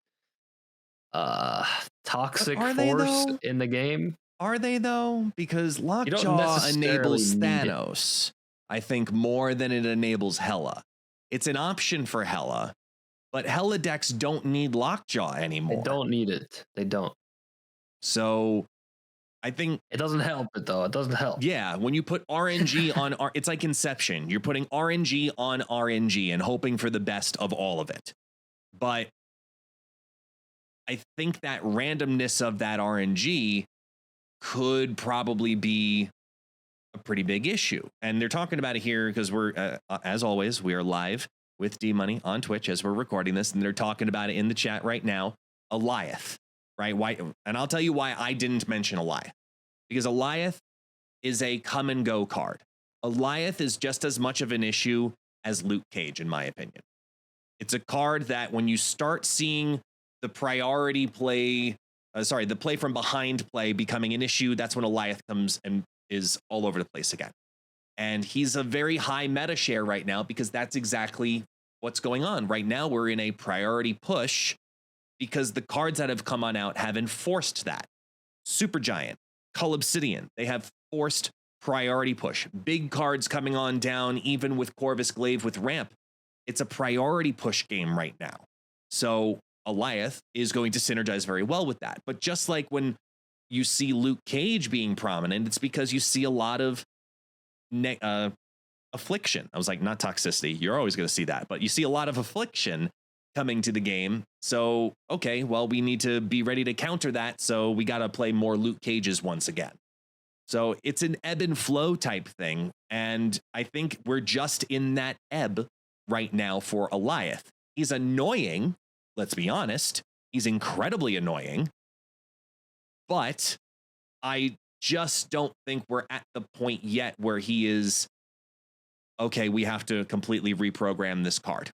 Speaker 1: uh
Speaker 2: But
Speaker 1: toxic
Speaker 2: are they
Speaker 1: force
Speaker 2: though?
Speaker 1: in the game.
Speaker 2: Are they though? Because
Speaker 1: You don't
Speaker 2: Lockjaw
Speaker 1: necessarily
Speaker 2: enables
Speaker 1: need it.
Speaker 2: Thanos, I think, more than it enables Hela. It's an option for Hela, but Hela decks don't need Lockjaw
Speaker 1: They
Speaker 2: anymore.
Speaker 1: don't need it. They don't.
Speaker 2: So I think,
Speaker 1: It doesn't help it though. It doesn't help.
Speaker 2: yeah, when you put RNG on it's like Inception. You're putting RNG on RNG and hoping for the best of all of it. But I think that randomness of that RNG could probably be a pretty big issue. And they're talking about it here because we're, as always, we are live with D Money on Twitch as we're recording this, and they're talking about it in the chat right now. Eliath, right? Why? And I'll tell you why I didn't mention Eliath, because Eliath is a come and go card. Eliath is just as much of an issue as Luke Cage, in my opinion. It's a card that when you start seeing the priority play, the play from behind play becoming an issue, that's when Eliath comes and is all over the place again. And he's a very high meta share right now because that's exactly what's going on. Right now, we're in a priority push because the cards that have come on out have enforced that. Supergiant, Cull Obsidian, they have forced priority push. Big cards coming on down, even with Corvus Glaive with ramp. It's a priority push game right now. So Eliath is going to synergize very well with that. But just like when you see Luke Cage being prominent, it's because you see a lot of affliction. I was like, not toxicity. You're always going to see that. But you see a lot of affliction coming to the game. So, okay, well, we need to be ready to counter that. So we got to play more Luke Cages once again. So it's an ebb and flow type thing. And I think we're just in that ebb right now for Eliath. He's annoying. Let's be honest. He's incredibly annoying. But I just don't think we're at the point yet where he is, okay, we have to completely reprogram this card.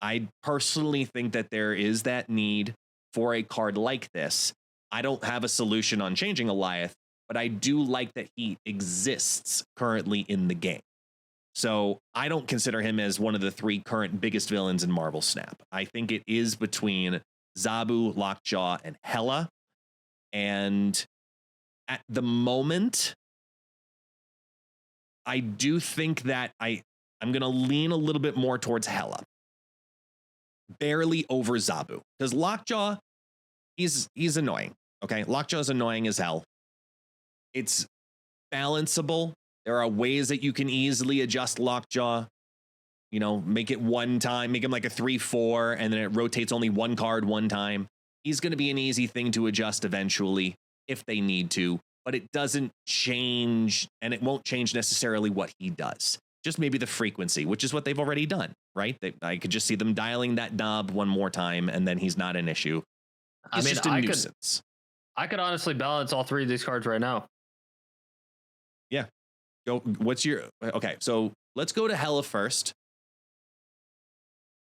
Speaker 2: I personally think that there is that need for a card like this. I don't have a solution on changing Eliath, but I do like that he exists currently in the game. So I don't consider him as one of the three current biggest villains in Marvel Snap. I think it is between Zabu, Lockjaw, and Hela. And at the moment, I do think that I'm going to lean a little bit more towards Hela. Barely over Zabu. Because Lockjaw, he's annoying. Okay, Lockjaw is annoying as hell. It's balanceable. There are ways that you can easily adjust Lockjaw. You know, make it one time, make him like a 3/4, and then it rotates only one card one time. He's going to be an easy thing to adjust eventually if they need to, but it doesn't change, and it won't change necessarily what he does. Just maybe the frequency, which is what they've already done, right? I could just see them dialing that knob one more time, and then he's not an issue. He's just a nuisance.
Speaker 1: I could honestly balance all three of these cards right now.
Speaker 2: Yeah. Go. What's your okay? So let's go to Hela first.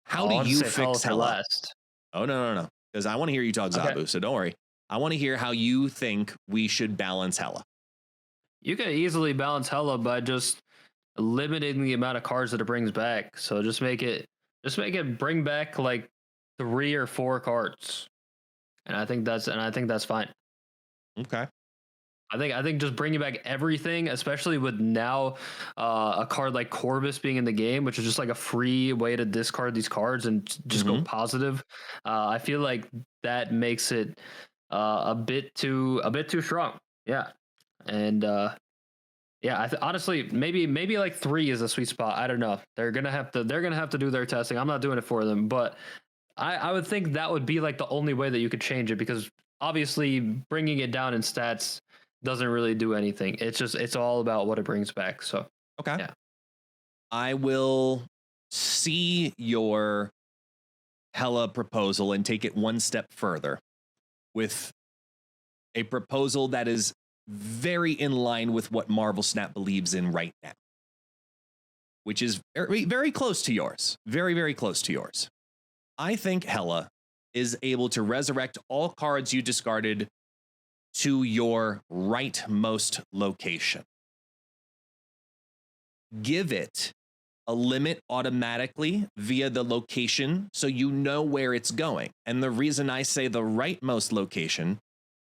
Speaker 2: How do you fix Hela?
Speaker 1: Last.
Speaker 2: Oh no, because I want to hear you talk Zabu. Okay. So don't worry. I want to hear how you think we should balance Hela.
Speaker 1: You can easily balance Hela by just limiting the amount of cards that it brings back. So just make it bring back like 3 or 4 cards. And I think that's fine.
Speaker 2: Okay.
Speaker 1: I think just bringing back everything, especially with now a card like Corvus being in the game, which is just like a free way to discard these cards and just go positive. I feel like that makes it a bit too strong. Yeah, and yeah, honestly, maybe like 3 is a sweet spot. I don't know. They're gonna have to do their testing. I'm not doing it for them, but I would think that would be like the only way that you could change it, because obviously bringing it down in stats doesn't really do anything. It's all about what it brings back. So
Speaker 2: okay,
Speaker 1: yeah,
Speaker 2: I will see your Hela proposal and take it one step further with A proposal that is very in line with what Marvel Snap believes in right now, which is very, very close to yours. Very, very close to yours. I think Hela is able to resurrect all cards you discarded to your rightmost location. Give it a limit automatically via the location so you know where it's going. And the reason I say the rightmost location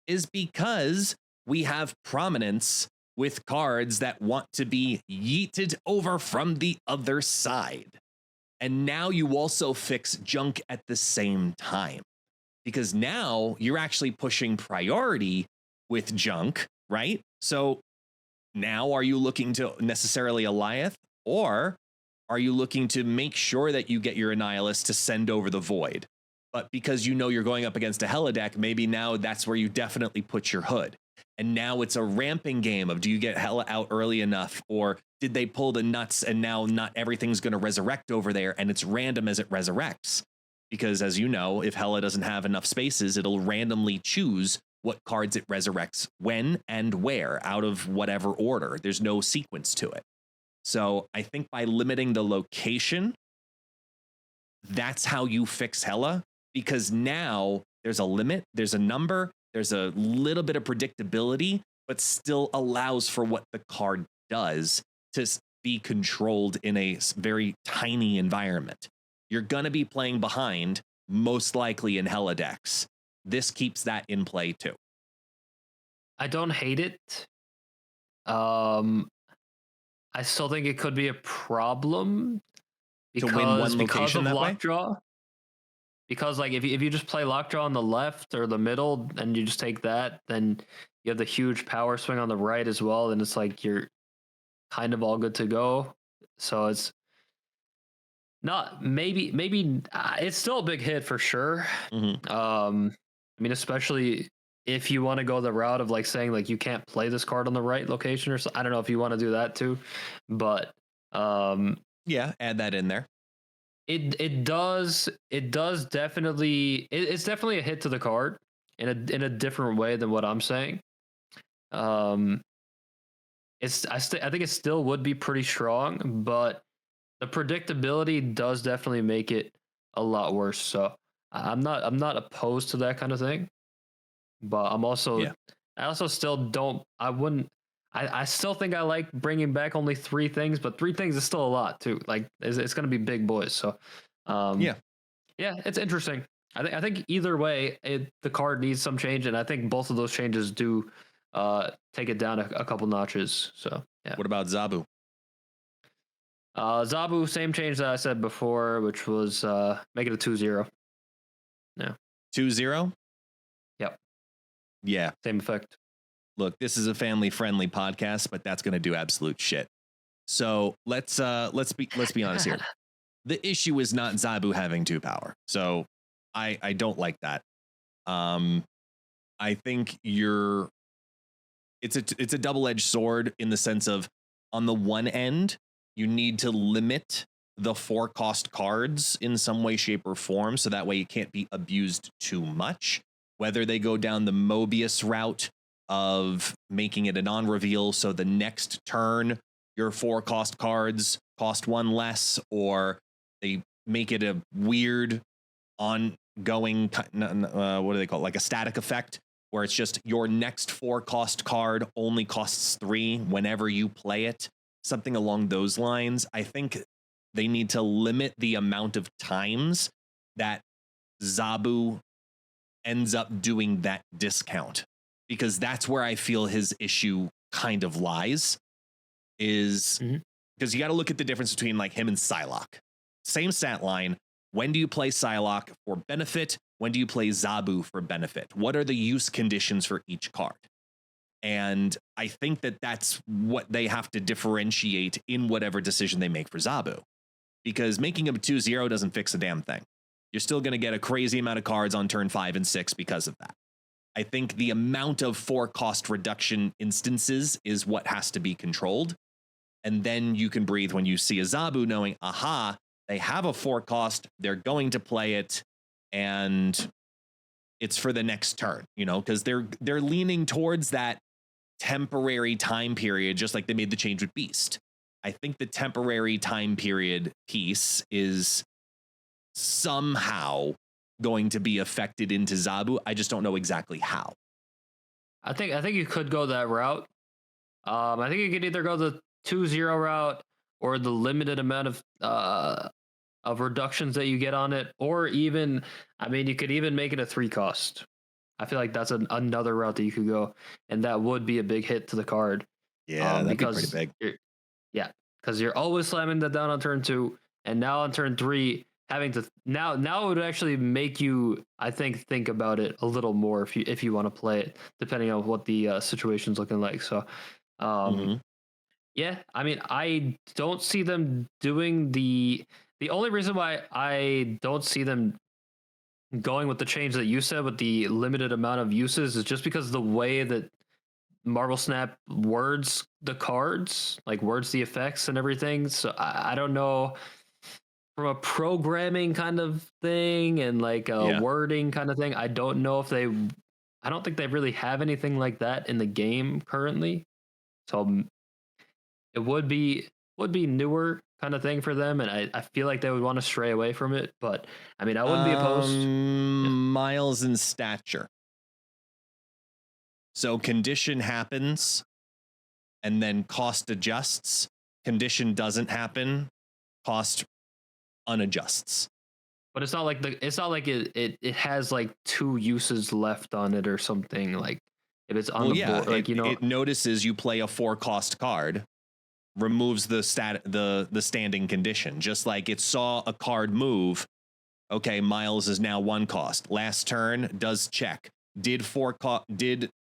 Speaker 2: is because we have prominence with cards that want to be yeeted over from the other side. And now you also fix junk at the same time, because now you're actually pushing priority with junk, right? So now are you looking to necessarily Alioth, or are you looking to make sure that you get your Annihilus to send over the Void? But because you know you're going up against a Hela deck, maybe now that's where you definitely put your hood. And now it's a ramping game of, do you get Hela out early enough, or did they pull the nuts and now not everything's going to resurrect over there and it's random as it resurrects? Because as you know, if Hela doesn't have enough spaces, it'll randomly choose what cards it resurrects when and where out of whatever order. There's no sequence to it. So I think by limiting the location, that's how you fix Hela, because now there's a limit, there's a number, there's a little bit of predictability, but still allows for what the card does to be controlled in a very tiny environment. You're going to be playing behind, most likely in Hela decks. This keeps that in play too.
Speaker 1: I don't hate it. I still think it could be a problem because,
Speaker 2: to win one location
Speaker 1: of
Speaker 2: that
Speaker 1: Lockjaw.
Speaker 2: way?
Speaker 1: Because like if you just play Lockjaw on the left or the middle and you just take that, then you have the huge power swing on the right as well, and it's like you're kind of all good to go. So it's not maybe it's still a big hit for sure.
Speaker 2: Mm-hmm.
Speaker 1: I mean, especially if you want to go the route of like saying like you can't play this card on the right location or so. I don't know if you want to do that too, but
Speaker 2: yeah, add that in there.
Speaker 1: It does definitely it's definitely a hit to the card in a different way than what I'm saying. I think it still would be pretty strong, but the predictability does definitely make it a lot worse. So I'm not opposed to that kind of thing, but I also still don't. I still think I like bringing back only 3 things, but 3 things is still a lot too. Like it's going to be big boys. So, yeah, it's interesting. I think either way, the card needs some change, and I think both of those changes do take it down a couple notches. So, yeah.
Speaker 2: What about Zabu?
Speaker 1: Zabu, same change that I said before, which was make it a 2/0. Yeah.
Speaker 2: 2/0?
Speaker 1: Yep.
Speaker 2: Yeah.
Speaker 1: Same effect.
Speaker 2: Look, this is a family-friendly podcast, but that's going to do absolute shit. So let's be honest here. The issue is not Zabu having 2 power. So I don't like that. I think it's a double-edged sword in the sense of, on the one end, you need to limit the 4-cost cards in some way, shape, or form, so that way it can't be abused too much. Whether they go down the Mobius route of making it a non-reveal, so the next turn your 4-cost cards cost 1 less, or they make it a weird ongoing what do they call it? Like a static effect, where it's just your next 4-cost card only costs 3 whenever you play it, something along those lines. I think they need to limit the amount of times that Zabu ends up doing that discount, because that's where I feel his issue kind of lies, is because you got to look at the difference between like him and Psylocke. Same stat line. When do you play Psylocke for benefit? When do you play Zabu for benefit? What are the use conditions for each card? And I think that that's what they have to differentiate in whatever decision they make for Zabu, because making him a 2/0 doesn't fix a damn thing. You're still going to get a crazy amount of cards on turn 5 and 6 because of that. I think the amount of 4-cost reduction instances is what has to be controlled. And then you can breathe when you see a Zabu, knowing, aha, they have a 4-cost, they're going to play it, and it's for the next turn, because they're leaning towards that temporary time period, just like they made the change with Beast. I think the temporary time period piece is somehow going to be affected into Zabu. I just don't know exactly how.
Speaker 1: I think you could go that route. I think you could either go the 2-0 route or the limited amount of reductions that you get on it, or even, I mean, you could even make it a 3 cost. I feel like that's another route that you could go, and that would be a big hit to the card.
Speaker 2: Yeah, that'd be pretty big.
Speaker 1: Yeah, because you're always slamming that down on turn 2, and now on turn 3, having to now it would actually make you, I think about it a little more if you want to play it, depending on what the situation's looking like. So, yeah, I mean, I don't see them doing the only reason why I don't see them going with the change that you said with the limited amount of uses is just because the way that Marvel Snap words the cards, like words the effects and everything. So I don't know, from a programming kind of thing and like a wording kind of thing, I don't know if I don't think they really have anything like that in the game currently. So it would be newer kind of thing for them, and I feel like they would want to stray away from it. But I mean, I wouldn't be opposed.
Speaker 2: Miles in stature. So condition happens, and then cost adjusts. Condition doesn't happen, cost unadjusts.
Speaker 1: But it's not like it has like 2 uses left on it or something. Like if it's on the board, like
Speaker 2: it notices you play a 4 cost card, removes the standing condition. Just like it saw a card move. Okay, Miles is now 1 cost. Last turn does check. Did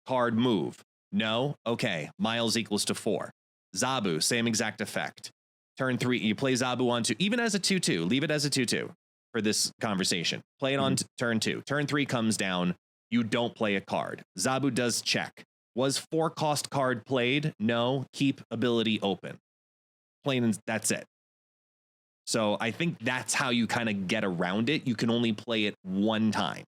Speaker 2: card move? No. Okay, Miles equals to 4. Zabu, same exact effect. Turn 3, you play Zabu on 2, even as a 2/2. Leave it as a 2/2 for this conversation. Play it on turn 2. Turn 3 comes down. You don't play a card. Zabu does check. Was 4 cost card played? No. Keep ability open. Plain and that's it. So I think that's how you kind of get around it. You can only play it 1 time.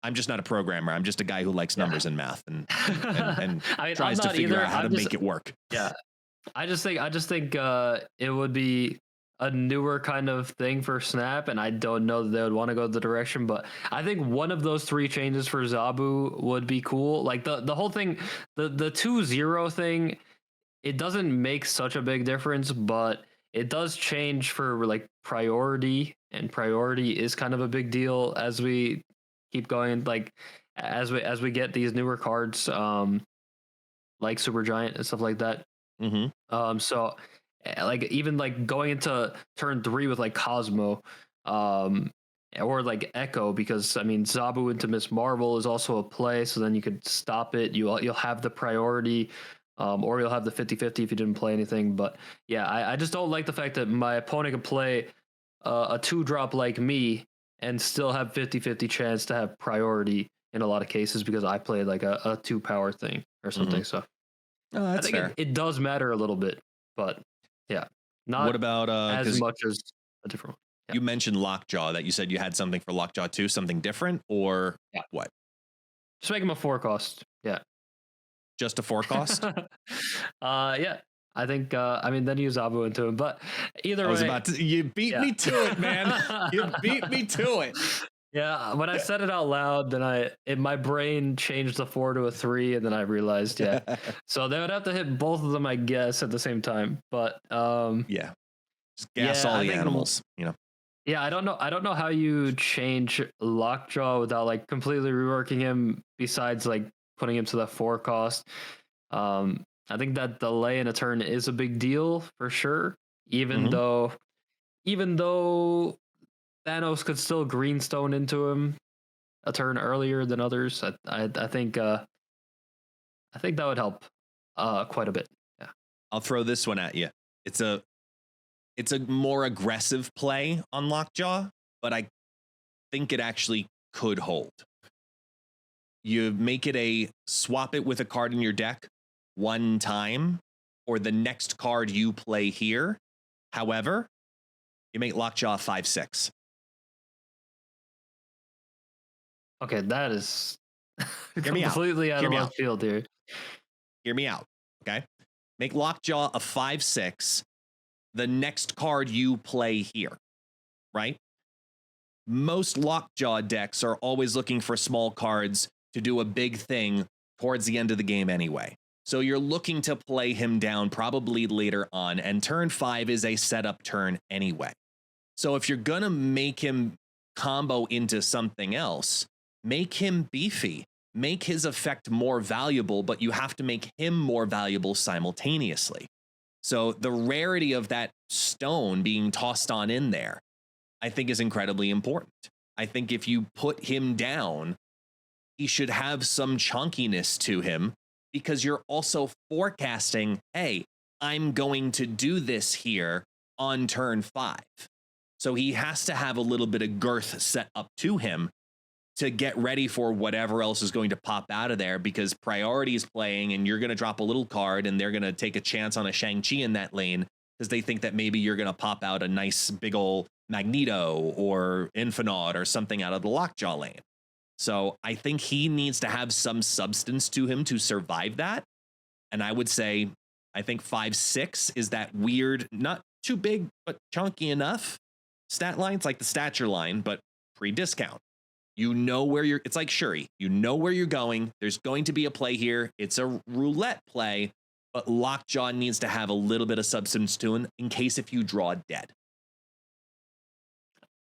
Speaker 2: I'm just not a programmer. I'm just a guy who likes numbers and math and I mean, tries to figure out how to make it work.
Speaker 1: Yeah. I just think it would be a newer kind of thing for Snap, and I don't know that they would want to go the direction, but I think one of those 3 changes for Zabu would be cool. Like the whole thing, the 2-0 thing, it doesn't make such a big difference, but it does change for like priority, and priority is kind of a big deal as we keep going, like as we get these newer cards, like Super Giant and stuff like that. So like even like going into turn 3 with like Cosmo, or like Echo, because I mean Zabu into Miss Marvel is also a play, so then you could stop it. You'll have the priority, or you'll have the 50-50 if you didn't play anything. But yeah, I just don't like the fact that my opponent can play a 2-drop like me and still have 50-50 chance to have priority in a lot of cases because I played like a 2 power thing or something. So
Speaker 2: I think
Speaker 1: it does matter a little bit, but yeah, not
Speaker 2: what about
Speaker 1: as much as a different one. Yeah.
Speaker 2: You mentioned Lockjaw, that you said you had something for Lockjaw 2, something different, or what?
Speaker 1: Just make him a 4 cost. Yeah.
Speaker 2: Just a 4 cost?
Speaker 1: Yeah. I think, I mean, then use Zabu into him, but either way.
Speaker 2: You beat me to it, man. You beat me to it.
Speaker 1: Yeah, when I said it out loud, then my brain changed the 4 to a 3, and then I realized, so they would have to hit both of them, I guess, at the same time. But
Speaker 2: yeah, just gas all the animals,
Speaker 1: Yeah, I don't know how you change Lockjaw without like completely reworking him. Besides like putting him to the 4 cost. I think that delay in a turn is a big deal for sure. Even though Thanos could still greenstone into him a turn earlier than others, I think that would help quite a bit. Yeah.
Speaker 2: I'll throw this one at you. It's a more aggressive play on Lockjaw, but I think it actually could hold. You make it a swap it with a card in your deck 1 time, or the next card you play here. However, you make Lockjaw 5/6.
Speaker 1: Okay, that is
Speaker 2: Hear me out.
Speaker 1: completely out
Speaker 2: Hear
Speaker 1: of
Speaker 2: me
Speaker 1: left
Speaker 2: out.
Speaker 1: field here.
Speaker 2: Hear me out. Okay. Make Lockjaw a 5/6. The next card you play here, right? Most Lockjaw decks are always looking for small cards to do a big thing towards the end of the game anyway. So you're looking to play him down probably later on, and turn 5 is a setup turn anyway. So if you're going to make him combo into something else, make him beefy, make his effect more valuable, but you have to make him more valuable simultaneously. So the rarity of that stone being tossed on in there, I think, is incredibly important. I think if you put him down, he should have some chunkiness to him, because you're also forecasting, hey, I'm going to do this here on turn 5. So he has to have a little bit of girth set up to him to get ready for whatever else is going to pop out of there, because priority is playing and you're going to drop a little card and they're going to take a chance on a Shang-Chi in that lane because they think that maybe you're going to pop out a nice big ol' Magneto or Infinite or something out of the Lockjaw lane. So I think he needs to have some substance to him to survive that. And I would say, I think 5/6 is that weird, not too big, but chunky enough stat line. It's like the stature line, but pre-discount. You know where you're, it's like Shuri. You know where you're going. There's going to be a play here. It's a roulette play, but Lockjaw needs to have a little bit of substance to him in case if you draw dead.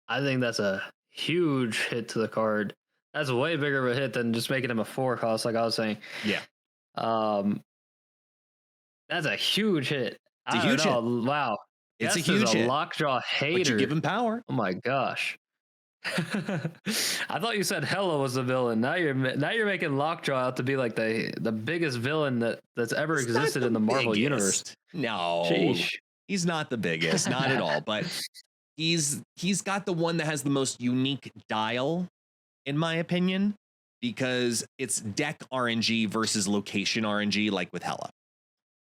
Speaker 1: I think that's a huge hit to the card. That's way bigger of a hit than just making him a 4 cost, like I was saying.
Speaker 2: Yeah.
Speaker 1: That's a huge hit.
Speaker 2: It's a huge hit.
Speaker 1: Wow.
Speaker 2: It's
Speaker 1: Guest
Speaker 2: a huge
Speaker 1: is a
Speaker 2: hit.
Speaker 1: Lockjaw hater.
Speaker 2: But you give him power.
Speaker 1: Oh my gosh. I thought you said Hela was the villain. Now you're making Lockjaw out to be like the biggest villain that's ever existed in the Marvel universe.
Speaker 2: No.
Speaker 1: Sheesh.
Speaker 2: He's not the biggest, not at all, but he's got the one that has the most unique dial, in my opinion, because it's deck RNG versus location RNG, like with Hela.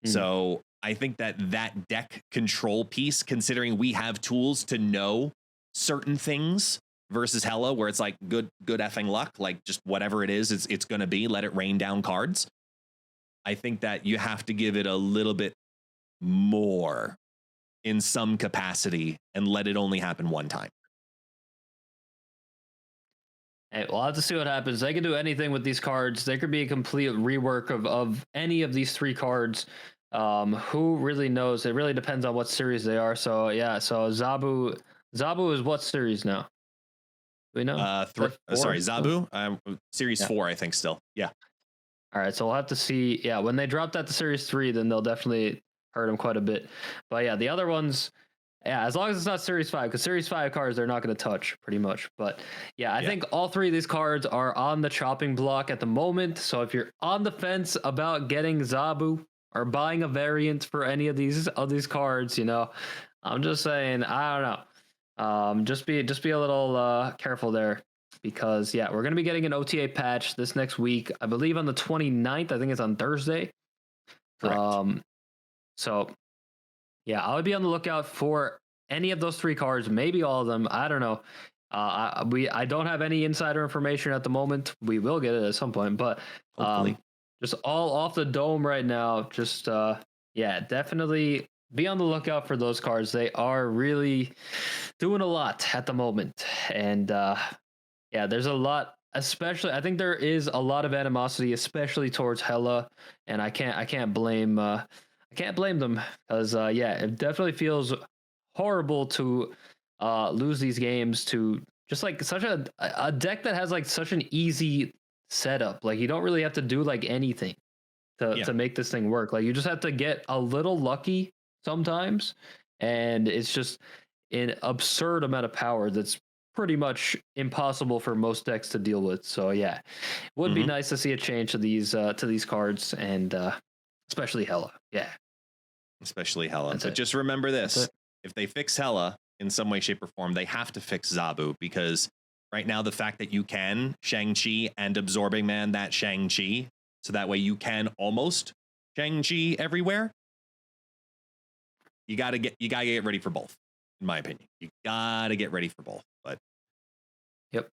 Speaker 2: So I think that deck control piece, considering we have tools to know certain things, versus Hela, where it's like good effing luck, like just whatever it is, it's going to be, let it rain down cards. I think that you have to give it a little bit more in some capacity and let it only happen one time.
Speaker 1: Hey, we'll have to see what happens. They can do anything with these cards. There could be a complete rework of any of these 3 cards. Who really knows? It really depends on what series they are. So yeah, so Zabu is what series now? Do we know?
Speaker 2: Sorry, Zabu. Series 4, I think still. Yeah.
Speaker 1: All right, so we'll have to see. Yeah, when they drop that to Series 3, then they'll definitely hurt him quite a bit. But yeah, the other ones, yeah, as long as it's not Series 5, because Series 5 cards they're not going to touch pretty much. But yeah, I think all 3 of these cards are on the chopping block at the moment. So if you're on the fence about getting Zabu or buying a variant for any of these cards, you know, I'm just saying, I don't know. Just be a little careful there, because yeah, we're going to be getting an OTA patch this next week, I believe on the 29th. I think it's on Thursday.
Speaker 2: Correct.
Speaker 1: So yeah, I would be on the lookout for any of those 3 cards, maybe all of them. I don't know. I don't have any insider information at the moment. We will get it at some point, but just all off the dome right now. Just yeah, definitely be on the lookout for those cards. They are really doing a lot at the moment, and yeah, there's a lot. Especially, I think there is a lot of animosity, especially towards Hela, and I can't blame them, because yeah, it definitely feels horrible to lose these games to just like such a deck that has like such an easy setup. Like you don't really have to do like anything to make this thing work. Like you just have to get a little lucky sometimes, and it's just an absurd amount of power that's pretty much impossible for most decks to deal with. So yeah, it would be nice to see a change to these cards, and especially Hela. Yeah,
Speaker 2: especially Hela. But just remember this: if they fix Hela in some way, shape, or form, they have to fix Zabu, because right now the fact that you can Shang-Chi and Absorbing Man that Shang-Chi, so that way you can almost Shang-Chi everywhere. You gotta get ready for both, in my opinion. You gotta get ready for both. But
Speaker 1: yep.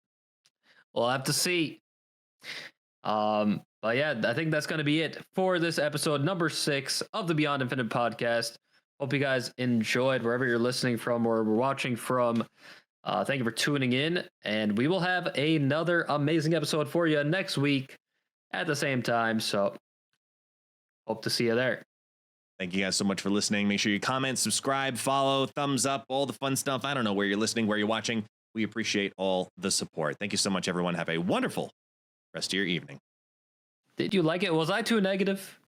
Speaker 1: We'll have to see. But yeah, I think that's going to be it for this episode number 6 of the Beyond Infinite podcast. Hope you guys enjoyed wherever you're listening from or watching from. Thank you for tuning in, and we will have another amazing episode for you next week at the same time. So hope to see you there.
Speaker 2: Thank you guys so much for listening. Make sure you comment, subscribe, follow, thumbs up, all the fun stuff. I don't know where you're listening, where you're watching. We appreciate all the support. Thank you so much, everyone. Have a wonderful rest of your evening.
Speaker 1: Did you like it? Was I too negative?